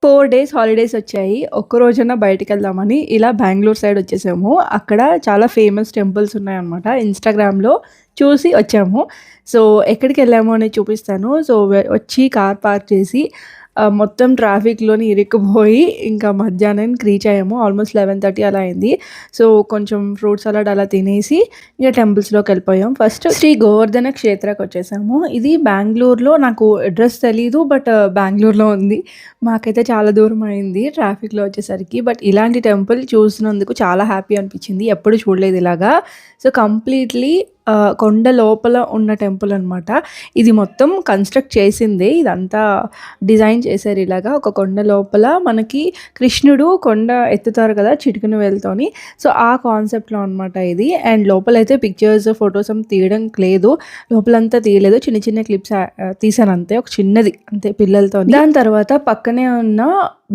4 days holidays వచ్చాయి. ఒక్క రోజన్నా బయటికెళ్దామని ఇలా బెంగుళూరు సైడ్ వచ్చేసాము. అక్కడ చాలా ఫేమస్ టెంపుల్స్ ఉన్నాయన్నమాట. ఇన్‌స్టాగ్రామ్‌లో చూసి వచ్చాము. సో, ఎక్కడికెళ్ళాము అనేది చూపిస్తాను. సో, వచ్చి కార్ పార్క్ చేసి మొత్తం ట్రాఫిక్‌లోని ఇరుక్కుపోయి ఇంకా మధ్యాహ్నానికి రీచ్ అయ్యాము. ఆల్మోస్ట్ 11:30 అలా అయింది. సో, కొంచెం ఫ్రూట్ సలాడ్ అలా తినేసి ఇక టెంపుల్స్‌లోకెళ్ళిపోయాం. ఫస్ట్ శ్రీ గోవర్ధన క్షేత్రకొచ్చేసాము. ఇది బెంగుళూరులో నాకు అడ్రెస్ తెలీదు. బట్ బెంగుళూరులో ఉంది. మాకైతే చాలా దూరం అయింది ట్రాఫిక్‌లో వచ్చేసరికి. బట్ ఇలాంటి టెంపుల్ చూసినందుకు చాలా హ్యాపీ అనిపించింది. ఎప్పుడు చూడలేదు ఇలాగా. సో, కంప్లీట్‌లీ కొండ లోపల ఉన్న టెంపుల్ అనమాట. ఇది మొత్తం కన్‌స్ట్రక్ట్ చేసిందే. ఇదంతా డిజైన్ చేశారు ఇలాగా. ఒక కొండ లోపల మనకి కృష్ణుడు కొండ ఎత్తుతారు కదా! చిటికెన వేలుతోని. సో, ఆ కాన్సెప్ట్‌లో అనమాట ఇది. అండ్ లోపలైతే పిక్చర్స్, ఫోటోస్ ఏం తీయడానికి లేదు. లోపలంతా తీయలేదు. చిన్న చిన్న క్లిప్స్ తీశాను అంతే. ఒక చిన్నది అంతే పిల్లలతోని. దాని తర్వాత పక్కనే ఉన్న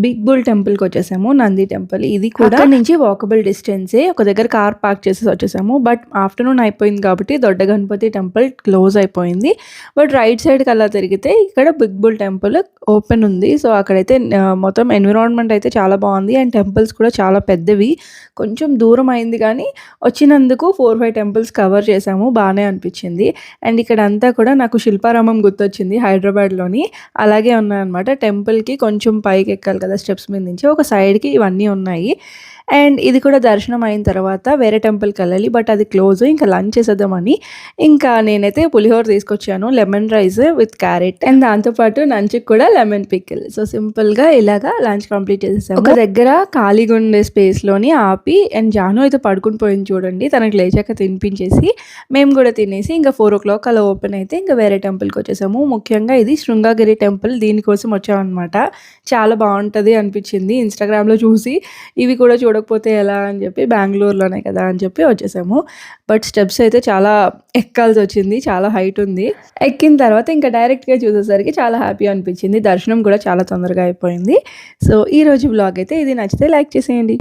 బిగ్ బుల్ టెంపుల్‌కొచ్చేసాము. నంది టెంపుల్. ఇది కూడా అక్కడి నుంచి వాకబుల్ డిస్టెన్సే. ఒక దగ్గర కార్ పార్క్ చేసేసి వచ్చేసాము. బట్ ఆఫ్టర్‌నూన్ అయిపోయింది కాబట్టి దొడ్డ గణపతి టెంపుల్ క్లోజ్ అయిపోయింది. బట్ రైట్ సైడ్‌కి అలా తిరిగితే ఇక్కడ బిగ్ బుల్ టెంపుల్ ఓపెన్ ఉంది. సో, అక్కడైతే మొత్తం ఎన్విరాన్మెంట్ అయితే చాలా బాగుంది. అండ్ టెంపుల్స్ కూడా చాలా పెద్దవి. కొంచెం దూరం అయింది కానీ వచ్చినందుకు 4, 5 టెంపుల్స్ కవర్ చేసాము. బానే అనిపించింది. అండ్ ఇక్కడంతా కూడా నాకు శిల్పారామం గుర్తొచ్చింది హైదరాబాద్‌లోని. అలాగే ఉన్నాయన్నమాట. టెంపుల్‌కి కొంచెం పైకెక్కాలి కదా! స్టెప్స్ మీద నుంచి. ఒక సైడ్‌కి ఇవన్నీ ఉన్నాయి. అండ్ ఇది కూడా దర్శనం అయిన తర్వాత వేరే టెంపుల్‌కెళ్ళాలి. బట్ అది క్లోజ్. ఇంకా లంచ్ చేసేద్దామని ఇంకా నేనైతే పులిహోర తీసుకొచ్చాను. Lemon rice with carrot and దాంతో పాటు లంచ్‌కి కూడా లెమన్ పికిల్. సో, సింపుల్‌గా ఇలాగా లంచ్ కంప్లీట్ చేసేసాము. ఒక దగ్గర ఖాళీగా ఉండే స్పేస్‌లోని ఆపి అండ్ జాను అయితే పడుకొని పోయింది చూడండి. తనకి లేచాక తినిపించేసి మేము కూడా తినేసి ఇంకా 4:00 అలా ఓపెన్ అయితే ఇంకా వేరే టెంపుల్‌కొచ్చేసాము. ముఖ్యంగా ఇది శృంగగిరి టెంపుల్. దీనికోసం వచ్చామన్నమాట. చాలా బావుంటది అనిపించింది. ఇన్‌స్టాగ్రామ్‌లో చూసి ఇవి కూడా చూడకపోతే ఎలా అని చెప్పి బెంగుళూరులోనే కదా అని చెప్పి వచ్చేసాము. బట్ స్టెప్స్ అయితే చాలా ఎక్కాల్సొచ్చింది. చాలా హైట్ ఉంది. ఎక్కిన తర్వాత ఇంకా డైరెక్ట్‌గా చూసేసరికి చాలా హ్యాపీ అనిపించింది. దర్శనం కూడా చాలా తొందరగా అయిపోయింది. సో, ఈరోజు వ్లాగ్ అయితే ఇది. నచ్చితే లైక్ చేసేయండి.